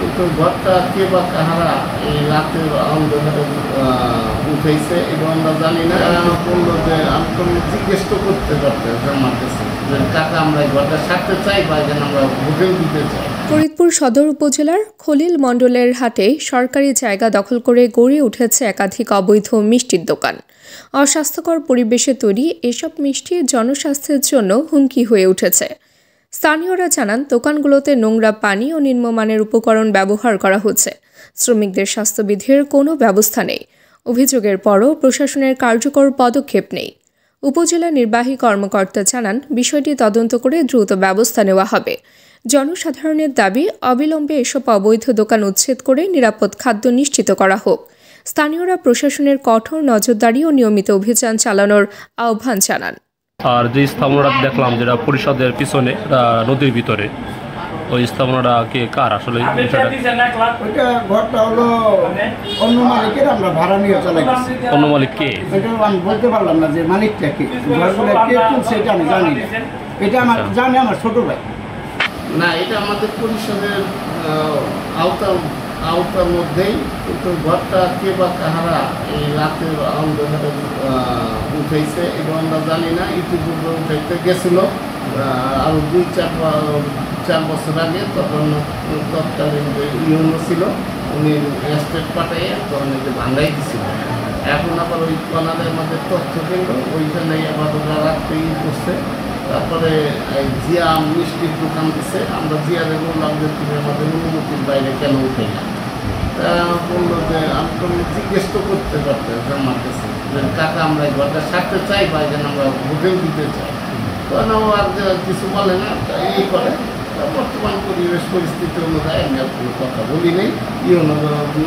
কিন্তু ঘরটা কে বা কাহারা এই রাতের অন্ধকারে উঠেছে এবং আমরা জানি না। বললো যে আমি তো জিজ্ঞেস তো করতে পারতে আমার কাছে যে কাকা আমরা এই ঘরটা সারতে চাই বা এখানে আমরা হোটেল দিতে চাই। ফরিদপুর সদর উপজেলার খলিল মণ্ডলের হাটে সরকারি জায়গা দখল করে গড়ে উঠেছে একাধিক অবৈধ মিষ্টির দোকান। অস্বাস্থ্যকর পরিবেশে তৈরি এসব মিষ্টি জনস্বাস্থ্যের জন্য হুমকি হয়ে উঠেছে। স্থানীয়রা জানান, দোকানগুলোতে নোংরা পানি ও নিম্নমানের উপকরণ ব্যবহার করা হচ্ছে। শ্রমিকদের স্বাস্থ্যবিধির কোনো ব্যবস্থা নেই। অভিযোগের পরও প্রশাসনের কার্যকর পদক্ষেপ নেই। উপজেলা নির্বাহী কর্মকর্তা জানান, বিষয়টি তদন্ত করে দ্রুত ব্যবস্থা নেওয়া হবে। জনসাধারণের দাবি, অবিলম্বে এসব অবৈধ দোকান উচ্ছেদ করে নিরাপদ খাদ্য নিশ্চিত করা হোক। স্থানীয়রা প্রশাসনের কঠোর নজরদারি ও নিয়মিত অভিযান চালানোর আহ্বান জানান। আর যে স্থাপনাটা দেখলাম যেটা পরিষদের পিছনে নদীর ভিতরে, ওই স্থাপনাটা কে কার আসলে? ওইটা ঘরটা হলো অন্য মালিকের, আমরা ভাড়া নিয়ে চলে গেছি। অন্য মালিক কে? এটা আমি বলতে পারলাম না যে মালিকটা কে, ঘরগুলো কে তুলছে এটা আমি জানি না। এটা আমার জানে আমার ছোট ভাই। না, এটা আমাদের পরিষদের আওতার মধ্যেই, কিন্তু ঘরটা কে বা কাহারা এই রাতের অন্ধকারে উঠেছে এবং আমরা জানি না। ইতিপূর্বে উঠাইতে গেছিল আরও 2-4 বছর আগে, তখন তৎকালীন যে ইউনো ছিল উনি এস্টেট পাঠাইয়ে তখন যে ভাঙাই দিছিল। এখন আবার ওই কনারের মধ্যে তথ্য কেন্দ্র, ওইখানে আবার ওরা রাত্রেই করছে। তারপরে জিয়া মিষ্টির দোকান দিচ্ছে। আমরা জিয়ারে বললাম যে তুমি আমাদের অনুমতির বাইরে কেন উঠে না। তা বললো যে আমি তো জিজ্ঞেস তো করতে পারতে আমার কাছে যে কাকা আমরা এই ঘরটা সারতে চাই বা এখানে আমরা হোটেল দিতে চাই। তখন ও আর কিছু বলে না, এই করে। বর্তমান পরিবেশ পরিস্থিতি অনুযায়ী আমি আর কোনো কথা বলি নেই।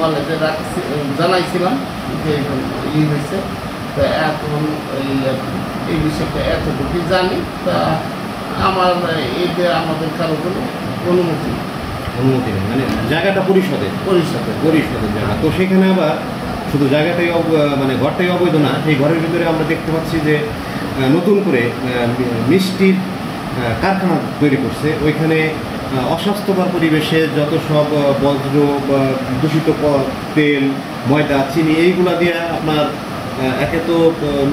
নলেজে জানাইছিলাম যে হয়েছে। তা এখন এই বিষয়টা এতটুকু জানি। তা আমার এতে আমাদের কারো কোনো অনুমতি নেই, মানে জায়গাটা পরিষদের জায়গা। তো সেখানে আবার শুধু জায়গাটাই মানে ঘরটাই অবৈধ না, সেই ঘরের ভিতরে আমরা দেখতে পাচ্ছি যে নতুন করে মিষ্টির কারখানা তৈরি করছে। ওইখানে অস্বাস্থ্যকর পরিবেশে যত সব বজ্র বা দূষিত তেল, ময়দা, চিনি এইগুলা দিয়ে আপনার একে তো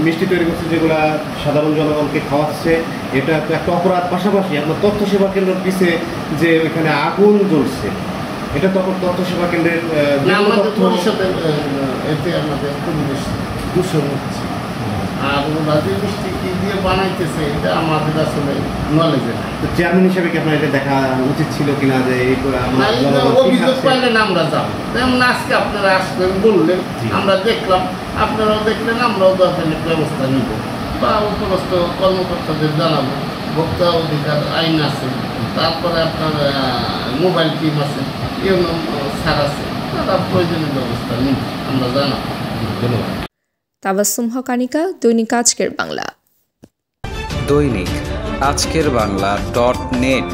মিষ্টি তৈরি করছে যেগুলা সাধারণ জনগণকে খাওয়াচ্ছে। এটা তো একটা অপরাধ। পাশাপাশি আপনার তথ্য সেবা কেন্দ্রের পিছে যে ওইখানে আগুন জ্বলছে, এটা তখন তথ্য সেবা কেন্দ্রের এতে আমাদের পরিবেশ দূষণ হচ্ছে। আর ওরা যে মিষ্টি কি দিয়ে বানাইতেছে এটা আমাদের আসলে নলেজে না। তো চেয়ারম্যান হিসেবে কি আপনার এটা দেখা উচিত ছিল কিনা যে এই অভিযোগ পাইলেন আমরা যাবো। যেমন আজকে আপনারা আসলেন, বললেন, আমরা দেখলাম, আপনারাও দেখলেন, আমরাও দরকার ব্যবস্থা নিব বা উপরস্থ কর্মকর্তাদের জানাবো। ভোক্তা অধিকার আইন আছে, তারপরে আপনার মোবাইল টিম আছে, ইউনো স্যার আছে, তারা প্রয়োজনীয় ব্যবস্থা নিব, আমরা জানাবো। ধন্যবাদ। তাবাসসুম হক আনিকা, দৈনিক আজকের বাংলা। দৈনিক আজকের বাংলা .net